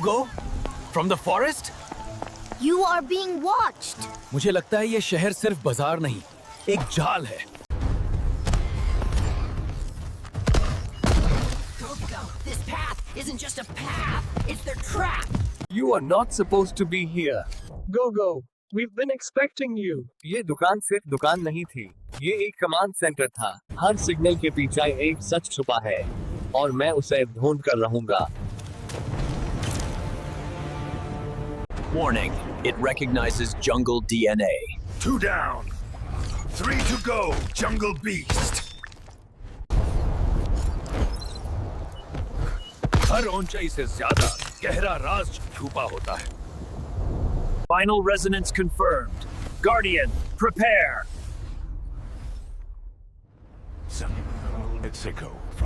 go? From the forest? You are being watched. مجھے لگتا ہے یہ شہر صرف بازار نہیں، ایک جال ہے۔ This path isn't just a path, it's their trap. You are not supposed to be here. Go. We've been expecting you. یہ دکان صرف دکان نہیں تھی، یہ ایک کمانڈ سینٹر تھا۔ ہر سگنل کے پیچھے ایک سچ چھپا ہے اور میں اسے ڈھونڈ کر رہوں گا۔ Warning, it recognizes jungle DNA. 2 down. 3 to go, jungle beast. ہر اونچائی سے زیادہ گہرا راز چھپا ہوتا ہے۔ Final resonance confirmed. Guardian, prepare. It's echo.